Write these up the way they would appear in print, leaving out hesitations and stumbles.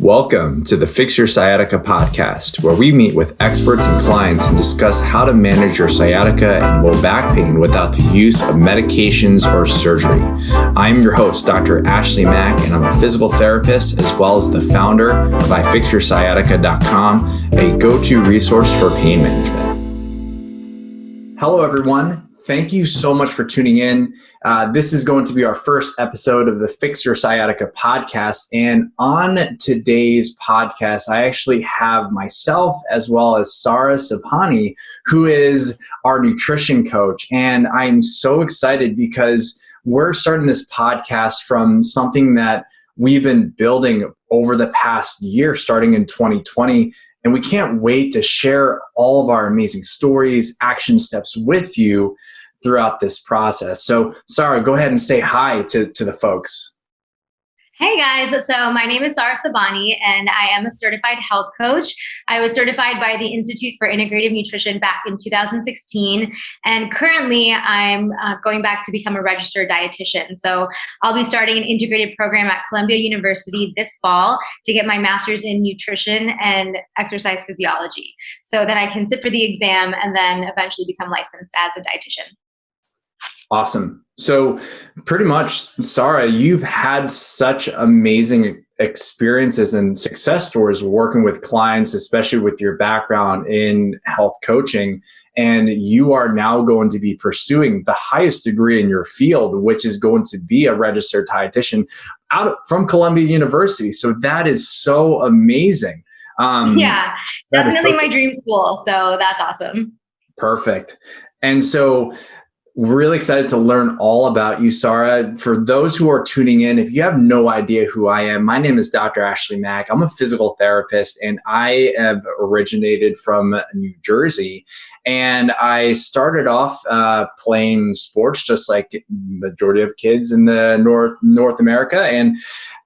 Welcome to the Fix Your Sciatica podcast, where we meet with experts and clients and discuss how to manage your sciatica and low back pain without the use of medications or surgery. I'm your host, Dr. Ashley Mack, and I'm a physical therapist as well as the founder of ifixyoursciatica.com, a go-to resource for pain management. Hello, everyone. Thank you so much for tuning in. This is going to be our first episode of the Fix Your Sciatica podcast. And on today's podcast, I actually have myself as well as Sara Subhani, who is our nutrition coach. And I'm so excited because we're starting this podcast from something that we've been building over the past year, starting in 2020. And we can't wait to share all of our amazing stories, action steps with you throughout this process. So, Sara, go ahead and say hi to the folks. Hey guys, so my name is Sara Subhani and I am a certified health coach. I was certified by the Institute for Integrative Nutrition back in 2016, and currently I'm going back to become a registered dietitian. So I'll be starting an integrated program at Columbia University this fall to get my master's in nutrition and exercise physiology, so that I can sit for the exam and then eventually become licensed as a dietitian. Awesome. So pretty much, Sara, you've had such amazing experiences and success stories working with clients, especially with your background in health coaching. And you are now going to be pursuing the highest degree in your field, which is going to be a registered dietitian from Columbia University. So that is so amazing. Yeah, definitely my dream school. So that's awesome. Perfect. And so really excited to learn all about you, Sara. For those who are tuning in, if you have no idea who I am, my name is Dr. Ashley Mack. I'm a physical therapist, and I have originated from New Jersey. And I started off playing sports, just like the majority of kids in the North America. And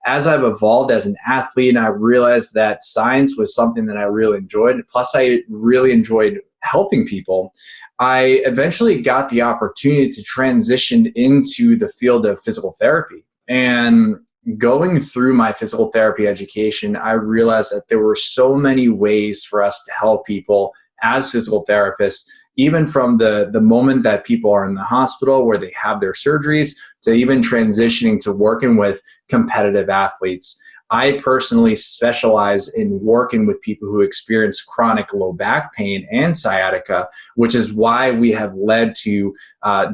as I've evolved as an athlete, I realized that science was something that I really enjoyed. Plus, I really enjoyed helping people. I eventually got the opportunity to transition into the field of physical therapy. And going through my physical therapy education, I realized that there were so many ways for us to help people as physical therapists, even from the moment that people are in the hospital where they have their surgeries, to even transitioning to working with competitive athletes. I personally specialize in working with people who experience chronic low back pain and sciatica, which is why we have led to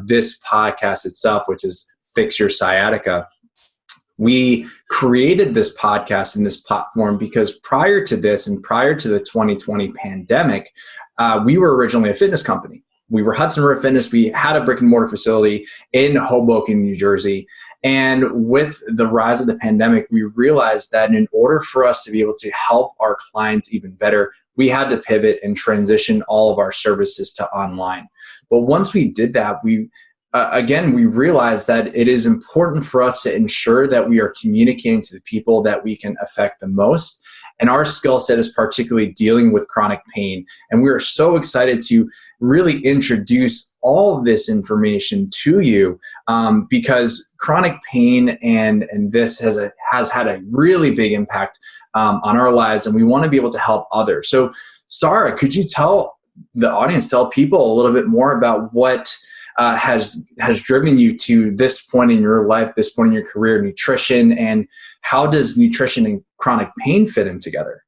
this podcast itself, which is Fix Your Sciatica. We created this podcast and this platform because prior to this and prior to the 2020 pandemic, we were originally a fitness company. We were Hudson River Fitness. We had a brick and mortar facility in Hoboken, New Jersey. And with the rise of the pandemic, we realized that in order for us to be able to help our clients even better, we had to pivot and transition all of our services to online. But once we did that, we realized that it is important for us to ensure that we are communicating to the people that we can affect the most. And our skill set is particularly dealing with chronic pain. And we are so excited to really introduce all of this information to you because chronic pain and this has had a really big impact on our lives, and we want to be able to help others. So, Sara, could you tell people a little bit more about what has driven you to this point in your life, this point in your career, nutrition, and how does nutrition and chronic pain fit in together?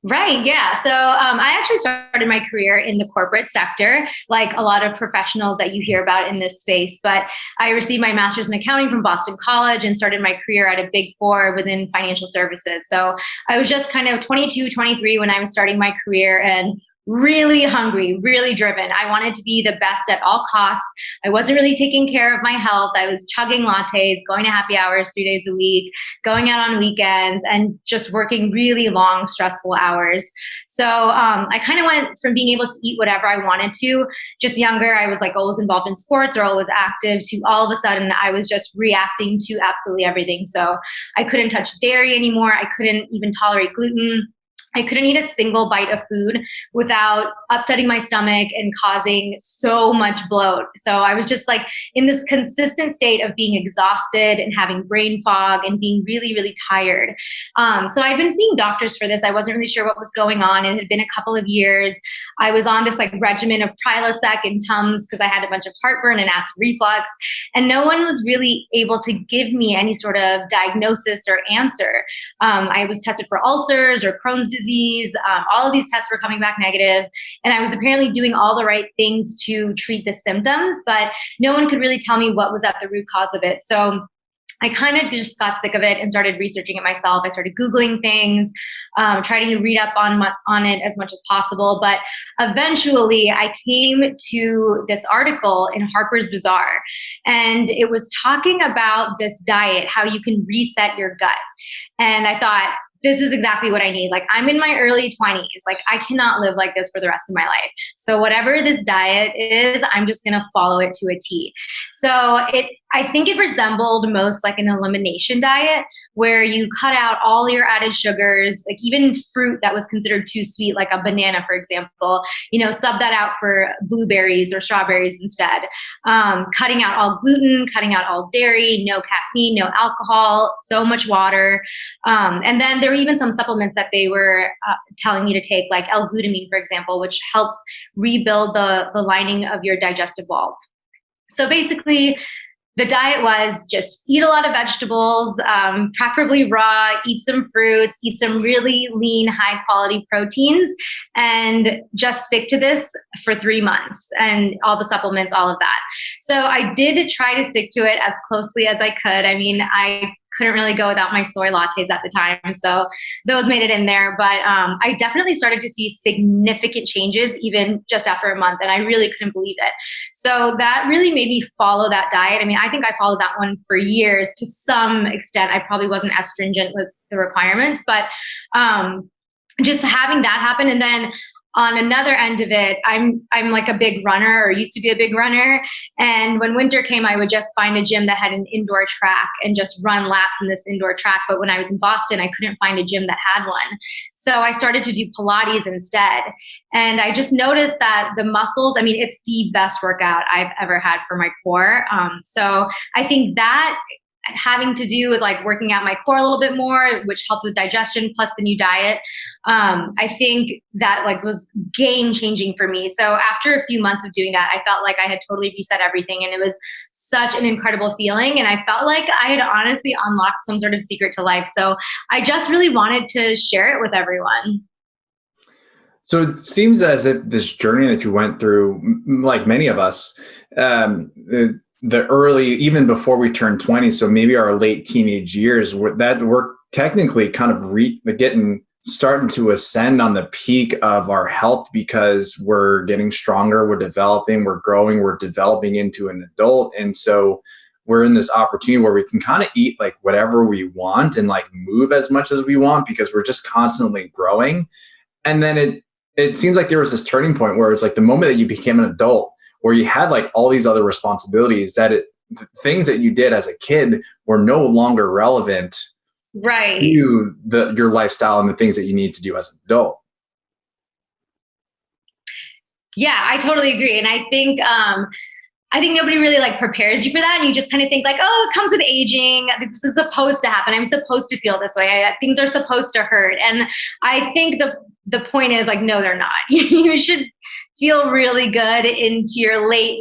Right. Yeah. So I actually started my career in the corporate sector, like a lot of professionals that you hear about in this space. But I received my master's in accounting from Boston College and started my career at a big four within financial services. So I was just kind of 22, 23 when I was starting my career, and really hungry, really driven. I wanted to be the best at all costs. I wasn't really taking care of my health. I was chugging lattes, going to happy hours 3 days a week, going out on weekends, and just working really long, stressful hours. So I kind of went from being able to eat whatever I wanted to, just younger, I was like always involved in sports or always active, to all of a sudden I was just reacting to absolutely everything. So I couldn't touch dairy anymore. I couldn't even tolerate gluten. I couldn't eat a single bite of food without upsetting my stomach and causing so much bloat. So I was just like in this consistent state of being exhausted and having brain fog and being really, really tired. So I'd been seeing doctors for this. I wasn't really sure what was going on. It had been a couple of years. I was on this like regimen of Prilosec and Tums because I had a bunch of heartburn and acid reflux, and no one was really able to give me any sort of diagnosis or answer. I was tested for ulcers or Crohn's disease. All of these tests were coming back negative, and I was apparently doing all the right things to treat the symptoms, but no one could really tell me what was at the root cause of it. So I kind of just got sick of it and started researching it myself. I started Googling things, trying to read up on it as much as possible. But eventually I came to this article in Harper's Bazaar, and it was talking about this diet, how you can reset your gut. And I thought, this is exactly what I need. Like, I'm in my early 20s. Like, I cannot live like this for the rest of my life. So whatever this diet is, I'm just going to follow it to a T. So I think it resembled most like an elimination diet, where you cut out all your added sugars, like even fruit that was considered too sweet, like a banana, for example, sub that out for blueberries or strawberries instead. Cutting out all gluten, cutting out all dairy, no caffeine, no alcohol, so much water. And then there were even some supplements that they were telling me to take, like L-glutamine, for example, which helps rebuild the lining of your digestive walls. So basically, the diet was just eat a lot of vegetables, preferably raw, eat some fruits, eat some really lean, high quality proteins, and just stick to this for 3 months, and all the supplements, all of that. So I did try to stick to it as closely as I could. I mean, I couldn't really go without my soy lattes at the time, so those made it in there. But I definitely started to see significant changes even just after a month, and I really couldn't believe it. So that really made me follow that diet. I mean, I think I followed that one for years to some extent. I probably wasn't as stringent with the requirements, but just having that happen. And then on another end of it, I'm like a big runner, or used to be a big runner. And when winter came, I would just find a gym that had an indoor track and just run laps in this indoor track. But when I was in Boston, I couldn't find a gym that had one. So I started to do Pilates instead. And I just noticed that the muscles, I mean, it's the best workout I've ever had for my core. So I think that having to do with like working out my core a little bit more, which helped with digestion, plus the new diet. I think that like was game changing for me. So after a few months of doing that, I felt like I had totally reset everything, and it was such an incredible feeling. And I felt like I had honestly unlocked some sort of secret to life. So I just really wanted to share it with everyone. So it seems as if this journey that you went through, like many of us, the early, even before we turned 20, so maybe our late teenage years, that we're technically kind of starting to ascend on the peak of our health, because we're getting stronger, we're developing, we're growing, we're developing into an adult. And so we're in this opportunity where we can kind of eat like whatever we want and like move as much as we want, because we're just constantly growing. And then it seems like there was this turning point where it's like the moment that you became an adult, where you had like all these other responsibilities, that the things that you did as a kid were no longer relevant, right, to your lifestyle and the things that you need to do as an adult. Yeah, I totally agree. And I think nobody really like prepares you for that. And you just kind of think like, oh, it comes with aging. This is supposed to happen. I'm supposed to feel this way. Things are supposed to hurt. And I think the point is like, no, they're not. You should feel really good into your late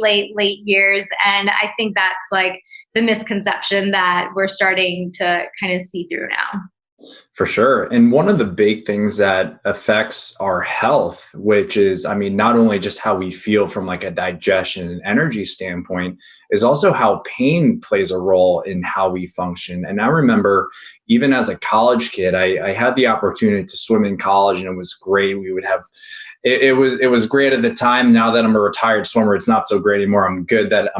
years. And I think that's like the misconception that we're starting to kind of see through now. For sure. And one of the big things that affects our health, which is, I mean, not only just how we feel from like a digestion and energy standpoint, is also how pain plays a role in how we function. And I remember even as a college kid, I had the opportunity to swim in college, and it was great. We would have, it was great at the time. Now that I'm a retired swimmer, it's not so great anymore. I'm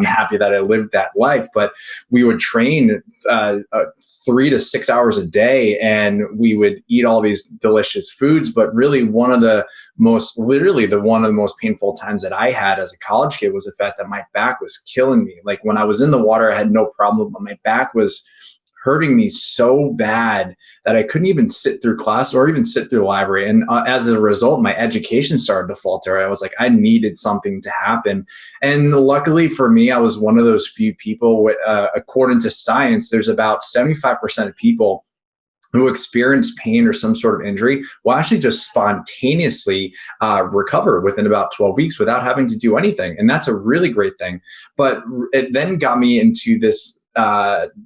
happy that I lived that life. But we would train 3 to 6 hours a day, and we would eat all these delicious foods. But really one of the most painful times that I had as a college kid was the fact that my back was killing me. Like when I was in the water, I had no problem, but my back was hurting me so bad that I couldn't even sit through class or even sit through the library. And as a result, my education started to falter. I was like, I needed something to happen. And luckily for me, I was one of those few people, according to science, there's about 75% of people who experience pain or some sort of injury will actually just spontaneously recover within about 12 weeks without having to do anything. And that's a really great thing. But it then got me into this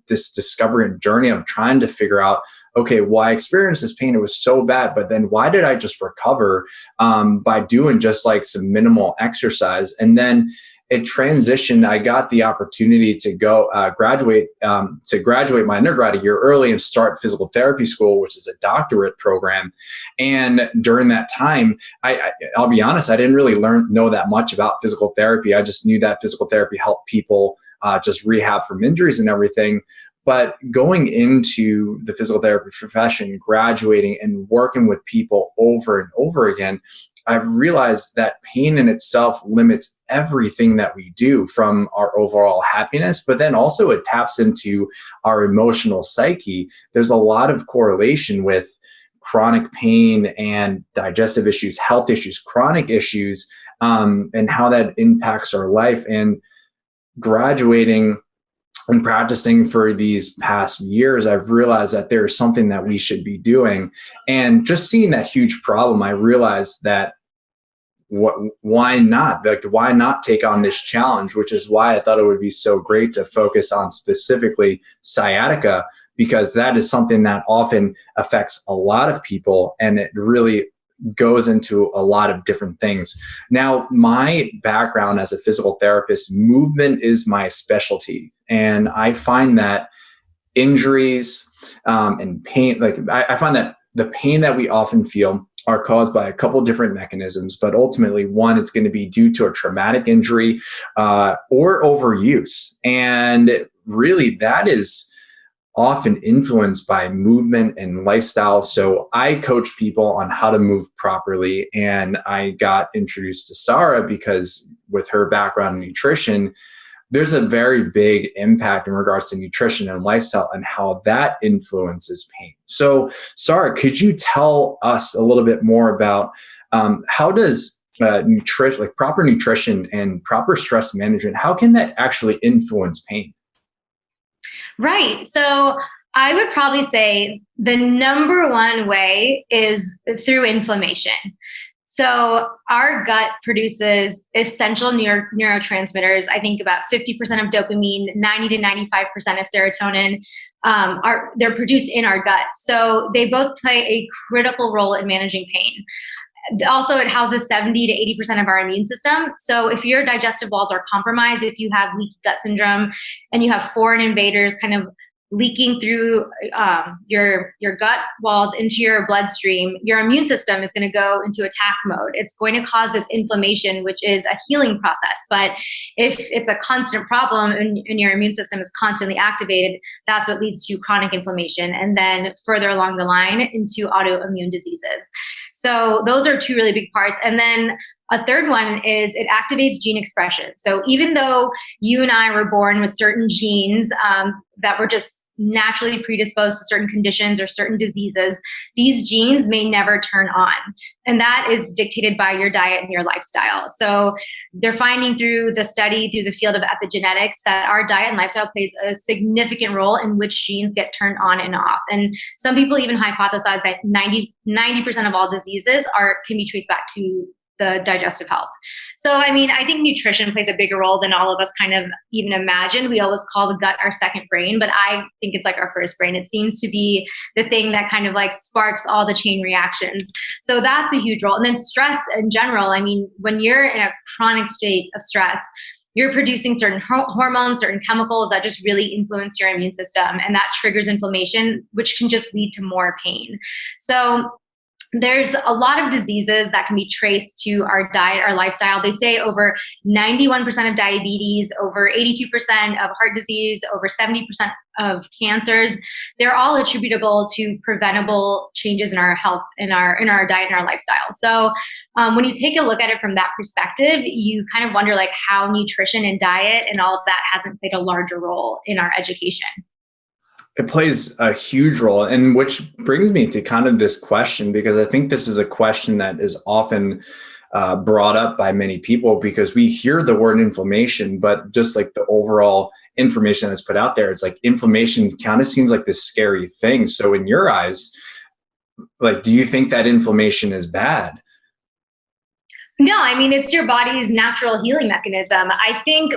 discovery and journey of trying to figure out, okay, well, I experienced this pain. It was so bad, but then why did I just recover by doing just like some minimal exercise? And then it transitioned. I got the opportunity to go graduate my undergrad a year early and start physical therapy school, which is a doctorate program. And during that time, I'll be honest, I didn't really know that much about physical therapy. I just knew that physical therapy helped people just rehab from injuries and everything. But going into the physical therapy profession, graduating and working with people over and over again, I've realized that pain in itself limits everything that we do, from our overall happiness, but then also it taps into our emotional psyche. There's a lot of correlation with chronic pain and digestive issues, health issues, chronic issues, and how that impacts our life. And graduating and practicing for these past years, I've realized that there is something that we should be doing. And just seeing that huge problem, I realized that why not? Like, why not take on this challenge? Which is why I thought it would be so great to focus on specifically sciatica, because that is something that often affects a lot of people, and it really goes into a lot of different things. Now, my background as a physical therapist, movement is my specialty. And I find that injuries and pain, like I find that the pain that we often feel are caused by a couple different mechanisms, but ultimately, one, it's going to be due to a traumatic injury or overuse. And really, that is often influenced by movement and lifestyle. So I coach people on how to move properly. And I got introduced to Sara because with her background in nutrition, there's a very big impact in regards to nutrition and lifestyle and how that influences pain. So, Sara, could you tell us a little bit more about how does nutrition, like proper nutrition and proper stress management, how can that actually influence pain? Right. So I would probably say the number one way is through inflammation. So our gut produces essential neurotransmitters. I think about 50% of dopamine, 90 to 95% of serotonin they're produced in our gut. So they both play a critical role in managing pain. Also, it houses 70 to 80% of our immune system. So if your digestive walls are compromised, if you have leaky gut syndrome and you have foreign invaders kind of leaking through your gut walls into your bloodstream, your immune system is going to go into attack mode. It's going to cause this inflammation, which is a healing process. But if it's a constant problem and your immune system is constantly activated, that's what leads to chronic inflammation, and then further along the line into autoimmune diseases. So those are two really big parts. And then a third one is it activates gene expression. So even though you and I were born with certain genes that were just naturally predisposed to certain conditions or certain diseases, these genes may never turn on. And that is dictated by your diet and your lifestyle. So they're finding through the study, through the field of epigenetics, that our diet and lifestyle plays a significant role in which genes get turned on and off. And some people even hypothesize that 90% of all diseases can be traced back to the digestive health. So, I mean, I think nutrition plays a bigger role than all of us kind of even imagined. We always call the gut our second brain, but I think it's like our first brain. It seems to be the thing that kind of like sparks all the chain reactions. So that's a huge role. And then stress in general, I mean, when you're in a chronic state of stress, you're producing certain hormones, certain chemicals that just really influence your immune system, and that triggers inflammation, which can just lead to more pain. So there's a lot of diseases that can be traced to our diet, our lifestyle. They say over 91% of diabetes, over 82% of heart disease, over 70% of cancers, they're all attributable to preventable changes in our health, in our diet and our lifestyle. So when you take a look at it from that perspective, you kind of wonder like how nutrition and diet and all of that hasn't played a larger role in our education. It plays a huge role, and which brings me to kind of this question, because I think this is a question that is often brought up by many people, because we hear the word inflammation, but just like the overall information that's put out there, it's like inflammation kind of seems like this scary thing. So in your eyes, like, do you think that inflammation is bad? No, I mean, it's your body's natural healing mechanism. I think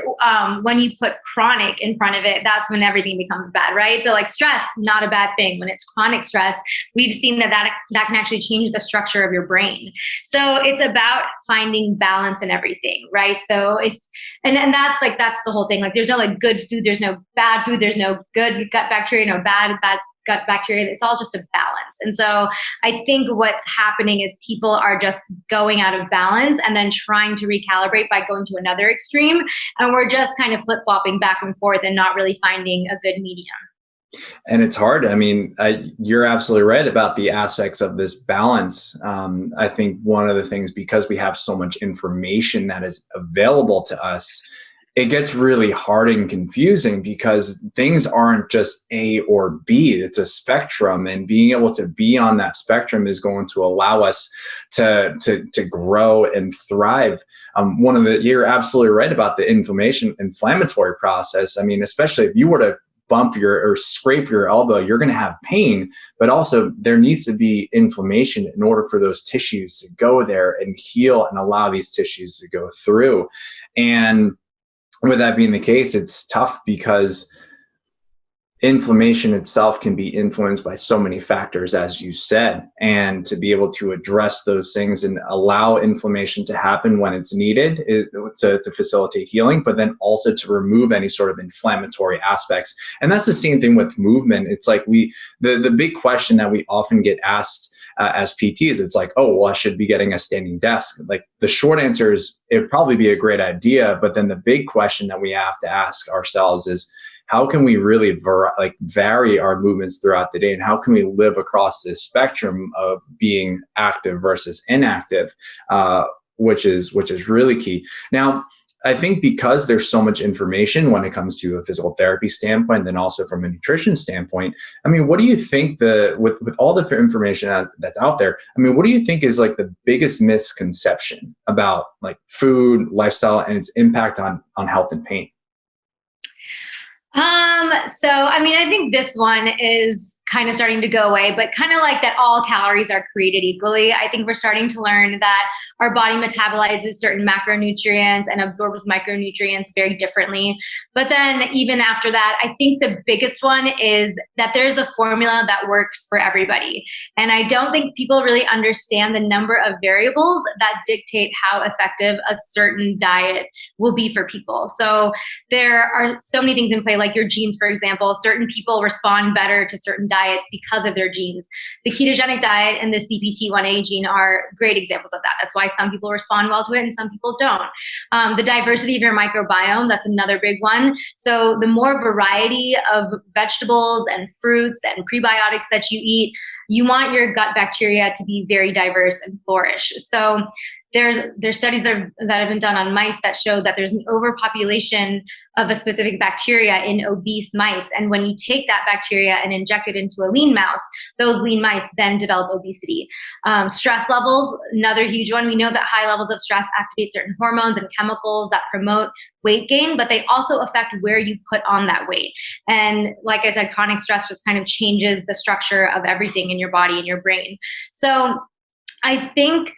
when you put chronic in front of it, that's when everything becomes bad, right? So like stress, not a bad thing. When it's chronic stress, we've seen that can actually change the structure of your brain. So it's about finding balance in everything, right? So if, and that's the whole thing. Like there's no like good food, there's no bad food, there's no good gut bacteria, no bad gut bacteria. It's all just a balance. And so I think what's happening is people are just going out of balance and then trying to recalibrate by going to another extreme. And we're just kind of flip flopping back and forth and not really finding a good medium. And it's hard. I mean, you're absolutely right about the aspects of this balance. I think one of the things, because we have so much information that is available to us, it gets really hard and confusing, because things aren't just A or B. It's a spectrum, and being able to be on that spectrum is going to allow us to grow and thrive. You're absolutely right about the inflammatory process. I mean, especially if you were to bump your or scrape your elbow, you're going to have pain, but also there needs to be inflammation in order for those tissues to go there and heal and allow these tissues to go through. And with that being the case, it's tough, because inflammation itself can be influenced by so many factors, as you said, and to be able to address those things and allow inflammation to happen when it's needed to facilitate healing, but then also to remove any sort of inflammatory aspects. And that's the same thing with movement. It's like the big question that we often get asked as PTs, it's like, oh, well, I should be getting a standing desk. Like the short answer is it'd probably be a great idea. But then the big question that we have to ask ourselves is, how can we really vary our movements throughout the day? And how can we live across this spectrum of being active versus inactive, which is really key. Now, I think because there's so much information when it comes to a physical therapy standpoint, and then also from a nutrition standpoint, I mean, what do you think with all the information that's out there, I mean, what do you think is like the biggest misconception about like food, lifestyle, and its impact on health and pain? So I mean, I think this one is kind of starting to go away, but kind of like that all calories are created equally. I think we're starting to learn that our body metabolizes certain macronutrients and absorbs micronutrients very differently. But then even after that, I think the biggest one is that there's a formula that works for everybody. And I don't think people really understand the number of variables that dictate how effective a certain diet will be for people. So there are so many things in play, like your genes, for example. Certain people respond better to certain diets because of their genes. The ketogenic diet and the CPT1A gene are great examples of that. That's why some people respond well to it and some people don't. The diversity of your microbiome, that's another big one. So the more variety of vegetables and fruits and prebiotics that you eat, you want your gut bacteria to be very diverse and flourish. So there's studies that have been done on mice that show that there's an overpopulation of a specific bacteria in obese mice. And when you take that bacteria and inject it into a lean mouse, those lean mice then develop obesity. Stress levels, another huge one. We know that high levels of stress activate certain hormones and chemicals that promote weight gain, but they also affect where you put on that weight. And like I said, chronic stress just kind of changes the structure of everything in your body and your brain. So I think,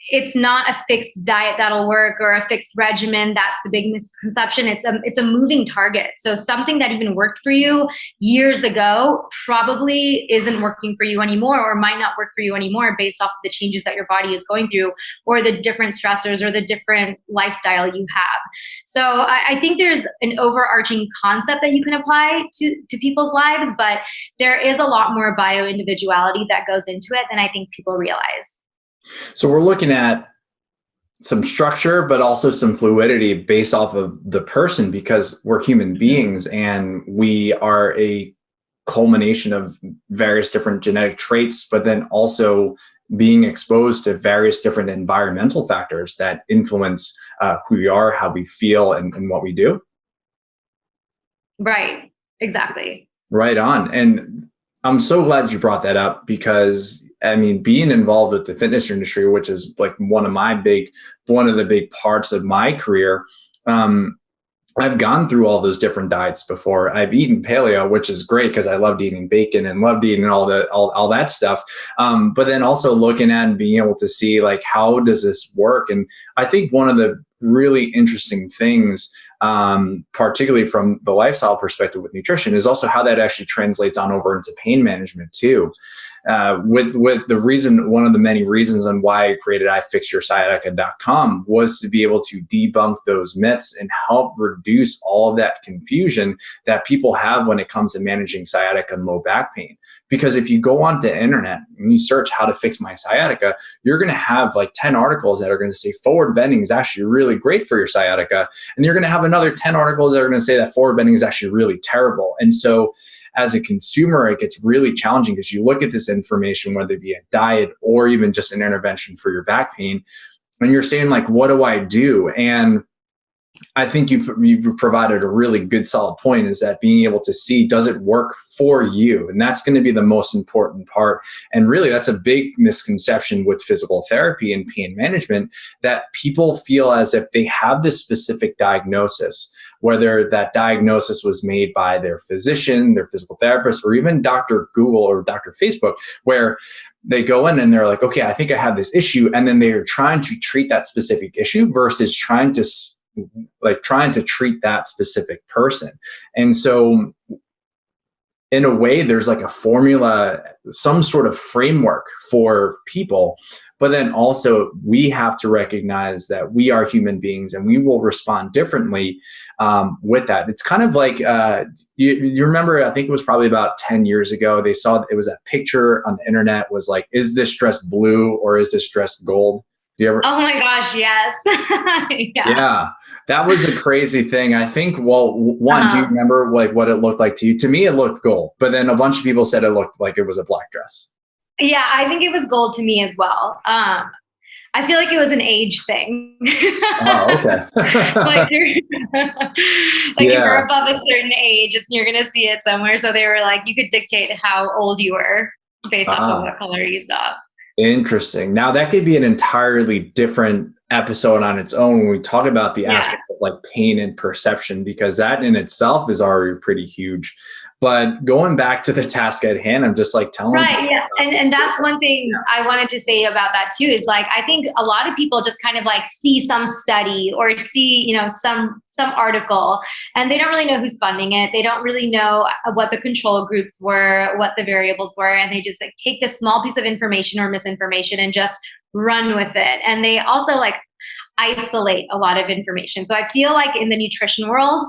it's not a fixed diet that'll work or a fixed regimen. That's the big misconception. It's a moving target. So something that even worked for you years ago probably isn't working for you anymore, or might not work for you anymore based off of the changes that your body is going through, or the different stressors or the different lifestyle you have. So I think there's an overarching concept that you can apply to people's lives, but there is a lot more bio-individuality that goes into it than I think people realize. So we're looking at some structure, but also some fluidity based off of the person, because we're human beings and we are a culmination of various different genetic traits, but then also being exposed to various different environmental factors that influence who we are, how we feel, and what we do. Right. Exactly. Right on. And I'm so glad you brought that up because I mean, being involved with the fitness industry, which is like one of the big parts of my career, um, I've gone through all those different diets before. I've eaten paleo, which is great because I loved eating bacon and loved eating all that stuff. But then also looking at and being able to see like how does this work? And I think one of the really interesting things, particularly from the lifestyle perspective with nutrition, is also how that actually translates on over into pain management too. With the reason, one of the many reasons on why I created ifixyoursciatica.com was to be able to debunk those myths and help reduce all of that confusion that people have when it comes to managing sciatica and low back pain. Because if you go onto the internet and you search how to fix my sciatica, you're going to have like 10 articles that are going to say forward bending is actually really great for your sciatica. And you're going to have another 10 articles that are going to say that forward bending is actually really terrible. And so as a consumer, it gets really challenging because you look at this information, whether it be a diet or even just an intervention for your back pain, and you're saying like, what do I do? And I think you provided a really good solid point, is that being able to see, does it work for you? And that's going to be the most important part. And really that's a big misconception with physical therapy and pain management, that people feel as if they have this specific diagnosis, whether that diagnosis was made by their physician, their physical therapist, or even Dr. Google or Dr. Facebook, where they go in and they're like, okay, I think I have this issue. And then they're trying to treat that specific issue versus trying to treat that specific person. And so in a way, there's like a formula, some sort of framework for people. But then also, we have to recognize that we are human beings and we will respond differently with that. It's kind of like, you remember, I think it was probably about 10 years ago, they saw, it was a picture on the internet, was like, is this dress blue or is this dress gold? Do you ever? Oh my gosh, yes. Yeah. Yeah, that was a crazy thing. I think, well, one, do you remember like what it looked like to you? To me, it looked gold, but then a bunch of people said it looked like it was a black dress. Yeah, I think it was gold to me as well. I feel like it was an age thing. Oh, okay. Like like if you're Yeah. above a certain age, you're gonna see it somewhere. So they were like, you could dictate how old you were based off of Ah, what color you saw. interesting. Now that could be an entirely different episode on its own when we talk about the Yeah. aspects of like pain and perception, because that in itself is already pretty huge. But going back to the task at hand, I'm just like telling Right. people. Yeah. And that's one thing I wanted to say about that too, is like, I think a lot of people just kind of like see some study or see, some article, and they don't really know who's funding it. They don't really know what the control groups were, what the variables were. And they just like take this small piece of information or misinformation and just run with it. And they also like isolate a lot of information. So I feel like in the nutrition world,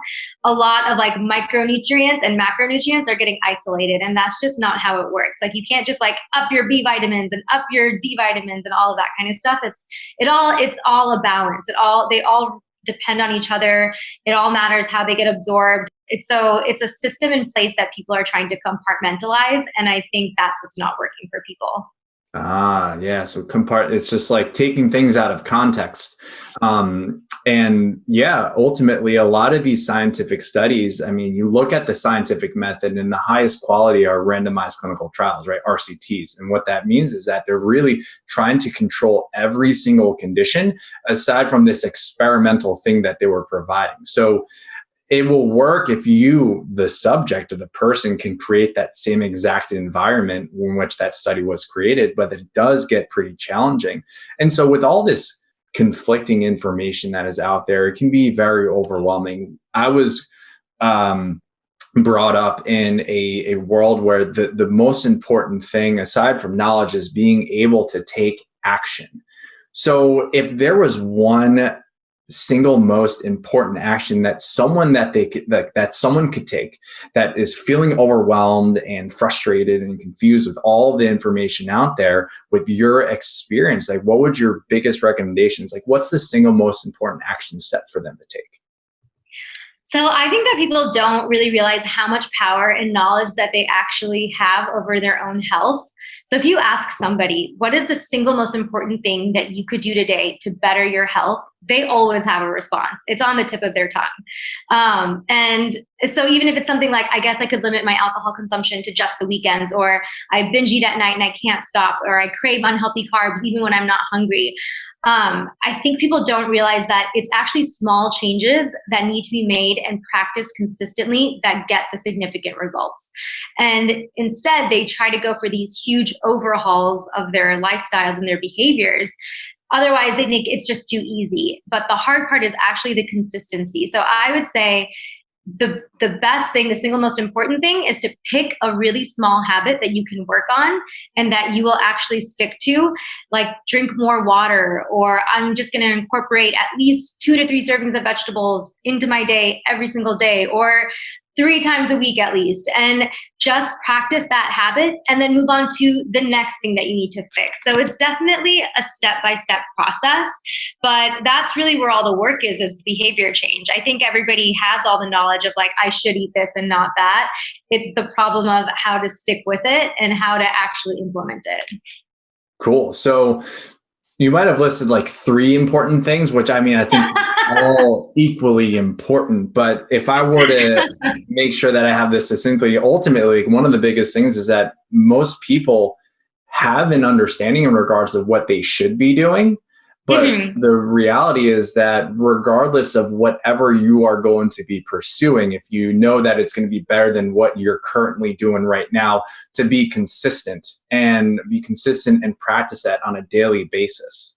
a lot of like micronutrients and macronutrients are getting isolated, and that's just not how it works. Like you can't just like up your B vitamins and up your D vitamins and all of that kind of stuff. It's all a balance. They all depend on each other. It all matters how they get absorbed. It's a system in place that people are trying to compartmentalize, and I think that's what's not working for people. Ah, yeah. So it's just like taking things out of context. And yeah, ultimately, a lot of these scientific studies, I mean, you look at the scientific method, and the highest quality are randomized clinical trials, right? RCTs. And what that means is that they're really trying to control every single condition aside from this experimental thing that they were providing. So it will work if you, the subject or the person, can create that same exact environment in which that study was created, but it does get pretty challenging. And so with all this conflicting information that is out there, it can be very overwhelming. I was brought up in a world where the most important thing aside from knowledge is being able to take action. So if there was one single most important action that someone could take, that is feeling overwhelmed and frustrated and confused with all the information out there, with your experience, like what would your biggest recommendations, like what's the single most important action step for them to take? So I think that people don't really realize how much power and knowledge that they actually have over their own health. So if you ask somebody, what is the single most important thing that you could do today to better your health? They always have a response. It's on the tip of their tongue. And so even if it's something like, I guess I could limit my alcohol consumption to just the weekends, or I binge eat at night and I can't stop, or I crave unhealthy carbs even when I'm not hungry. I think people don't realize that it's actually small changes that need to be made and practiced consistently that get the significant results. And instead, they try to go for these huge overhauls of their lifestyles and their behaviors. Otherwise, they think it's just too easy. But the hard part is actually the consistency. So I would say the best thing, the single most important thing, is to pick a really small habit that you can work on and that you will actually stick to, like drink more water, or I'm just going to incorporate at least 2 to 3 servings of vegetables into my day every single day, or 3 times a week at least, and just practice that habit and then move on to the next thing that you need to fix. So it's definitely a step-by-step process, but that's really where all the work is the behavior change. I think everybody has all the knowledge of like, I should eat this and not that. It's the problem of how to stick with it and how to actually implement it. Cool. So you might have listed like 3 important things, which I mean, I think all equally important. But if I were to make sure that I have this succinctly, ultimately, one of the biggest things is that most people have an understanding in regards of what they should be doing. But the reality is that regardless of whatever you are going to be pursuing, if you know that it's going to be better than what you're currently doing right now, to be consistent and practice that on a daily basis.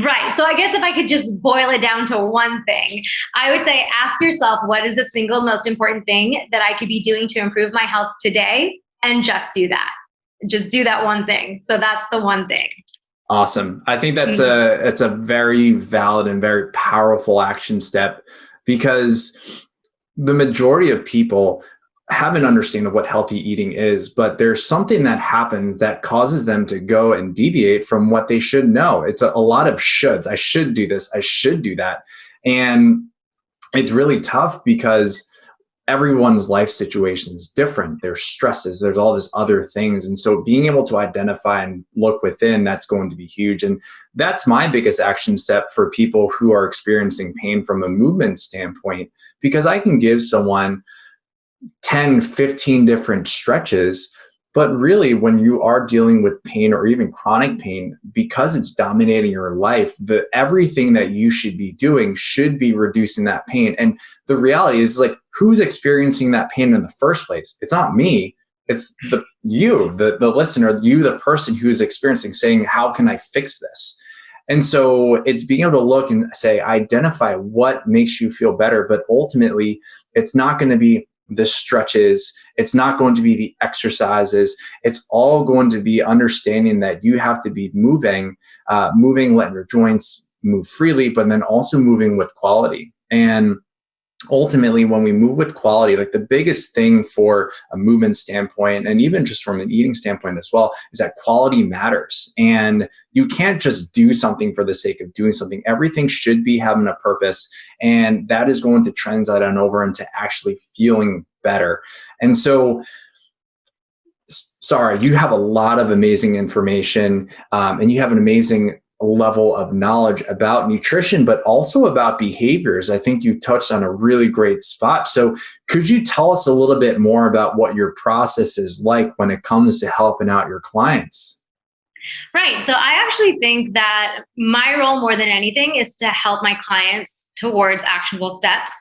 Right. So I guess if I could just boil it down to one thing, I would say ask yourself, what is the single most important thing that I could be doing to improve my health today? And just do that. Just do that one thing. So that's the one thing. Awesome. I think it's a very valid and very powerful action step, because the majority of people have an understanding of what healthy eating is, but there's something that happens that causes them to go and deviate from what they should know. It's a lot of shoulds. I should do this. I should do that. And it's really tough because everyone's life situation is different. There's stresses, there's all this other things. And so being able to identify and look within, that's going to be huge. And that's my biggest action step for people who are experiencing pain from a movement standpoint, because I can give someone 10, 15 different stretches. But really, when you are dealing with pain or even chronic pain, because it's dominating your life, everything that you should be doing should be reducing that pain. And the reality is, like, who's experiencing that pain in the first place? It's not me. It's the listener, you, the person who is experiencing, saying, how can I fix this? And so it's being able to look and say, identify what makes you feel better. But ultimately, it's not going to be the stretches. It's not going to be the exercises. It's all going to be understanding that you have to be moving, letting your joints move freely, but then also moving with quality. And ultimately, when we move with quality, like the biggest thing for a movement standpoint, and even just from an eating standpoint as well, is that quality matters. And you can't just do something for the sake of doing something. Everything should be having a purpose. And that is going to translate on over into actually feeling better. And so, Sara, you have a lot of amazing information, and you have an amazing level of knowledge about nutrition, but also about behaviors. I think you touched on a really great spot. So could you tell us a little bit more about what your process is like when it comes to helping out your clients? Right. So I actually think that my role more than anything is to help my clients towards actionable steps.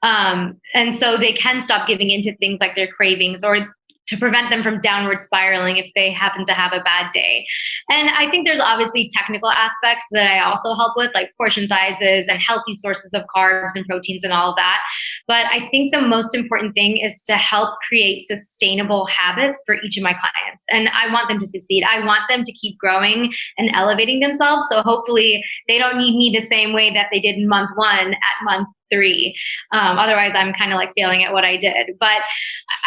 And so they can stop giving into things like their cravings, or to prevent them from downward spiraling if they happen to have a bad day. And I think there's obviously technical aspects that I also help with, like portion sizes and healthy sources of carbs and proteins and all of that. But I think the most important thing is to help create sustainable habits for each of my clients. And I want them to succeed. I want them to keep growing and elevating themselves. So hopefully they don't need me the same way that they did in month 1 at month 3. Otherwise, I'm kind of like failing at what I did. But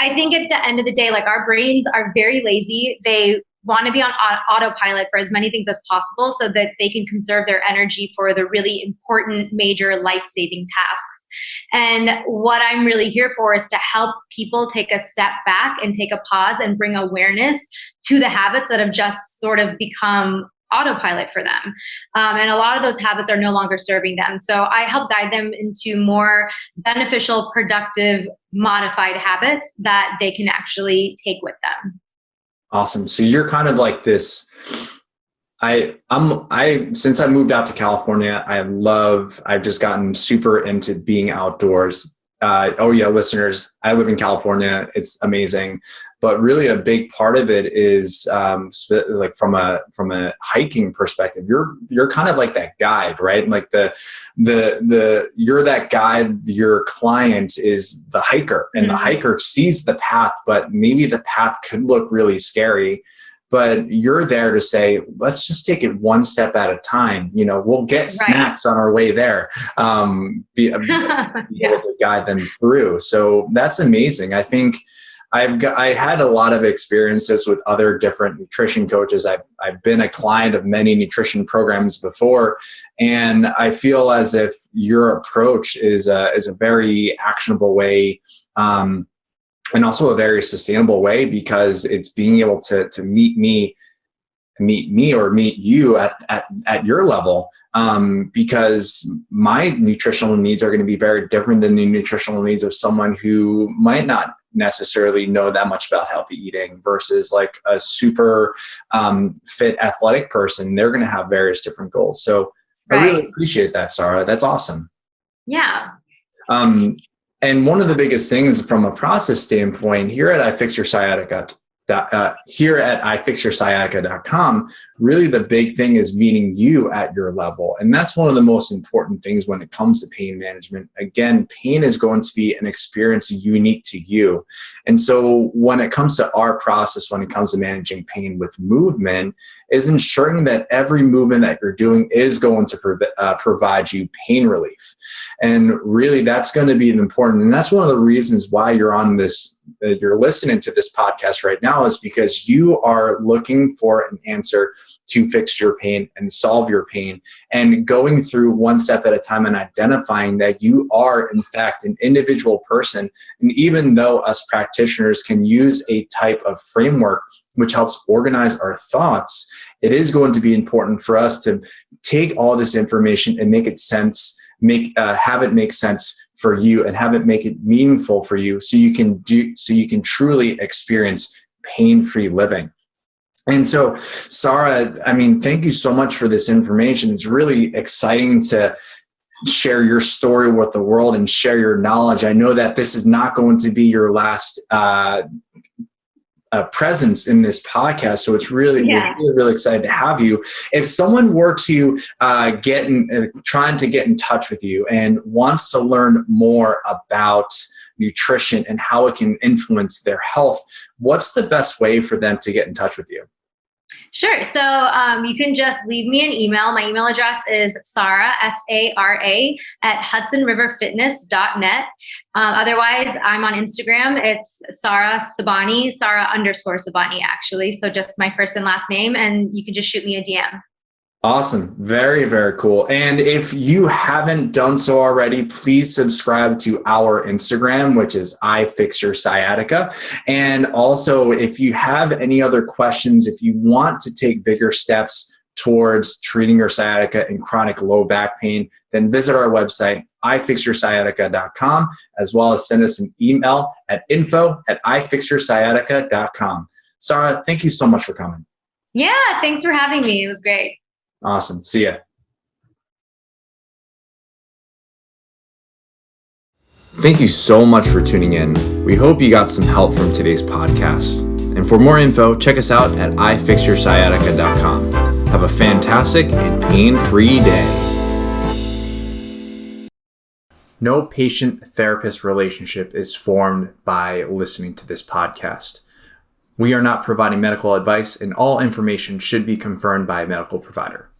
I think at the end of the day, like, our brains are very lazy. They want to be on autopilot for as many things as possible so that they can conserve their energy for the really important, major life-saving tasks. And what I'm really here for is to help people take a step back and take a pause and bring awareness to the habits that have just sort of become autopilot for them. And a lot of those habits are no longer serving them. So I help guide them into more beneficial, productive, modified habits that they can actually take with them. Awesome. So you're kind of like this. Since I moved out to California, I've just gotten super into being outdoors. Listeners, I live in California. It's amazing. But really a big part of it is like from a hiking perspective, you're kind of like that guide, right? Like you're that guide, your client is the hiker, and the hiker sees the path, but maybe the path could look really scary. But you're there to say, let's just take it one step at a time. We'll get snacks on our way there, be able to guide them through. So that's amazing. I think I had a lot of experiences with other different nutrition coaches. I've been a client of many nutrition programs before, and I feel as if your approach is a very actionable way, and also a very sustainable way, because it's being able to meet me or meet you at your level, because my nutritional needs are going to be very different than the nutritional needs of someone who might not necessarily know that much about healthy eating, versus like a super fit athletic person. They're going to have various different goals. So I really appreciate that, Sara. That's awesome. Yeah. And one of the biggest things from a process standpoint here at ifixyoursciatica.com, really the big thing is meeting you at your level. And that's one of the most important things when it comes to pain management. Again, pain is going to be an experience unique to you. And so when it comes to our process, when it comes to managing pain with movement, is ensuring that every movement that you're doing is going to provide you pain relief. And really that's going to be important. And that's one of the reasons why you're on this, you're listening to this podcast right now, is because you are looking for an answer to fix your pain and solve your pain, and going through one step at a time and identifying that you are in fact an individual person. And even though us practitioners can use a type of framework which helps organize our thoughts, it is going to be important for us to take all this information and make it sense, have it make sense for you, and have it make it meaningful for you, so you can truly experience pain-free living. And so, Sara, thank you so much for this information. It's really exciting to share your story with the world and share your knowledge. I know that this is not going to be your last presence in this podcast. So it's we're really excited to have you. If someone were to trying to get in touch with you and wants to learn more about nutrition and how it can influence their health, what's the best way for them to get in touch with you? Sure. So you can just leave me an email. My email address is Sara, SARA, @HudsonRiverFitness.net. Otherwise, I'm on Instagram. It's Sara Subhani, Sara_Subhani, actually. So just my first and last name, and you can just shoot me a DM. Awesome. Very, very cool. And if you haven't done so already, please subscribe to our Instagram, which is ifixyoursciatica. And also, if you have any other questions, if you want to take bigger steps towards treating your sciatica and chronic low back pain, then visit our website, ifixyoursciatica.com, as well as send us an email at info@ifixyoursciatica.com. Sara, thank you so much for coming. Yeah, thanks for having me. It was great. Awesome. See ya. Thank you so much for tuning in. We hope you got some help from today's podcast. And for more info, check us out at ifixyoursciatica.com. Have a fantastic and pain-free day. No patient-therapist relationship is formed by listening to this podcast. We are not providing medical advice, and all information should be confirmed by a medical provider.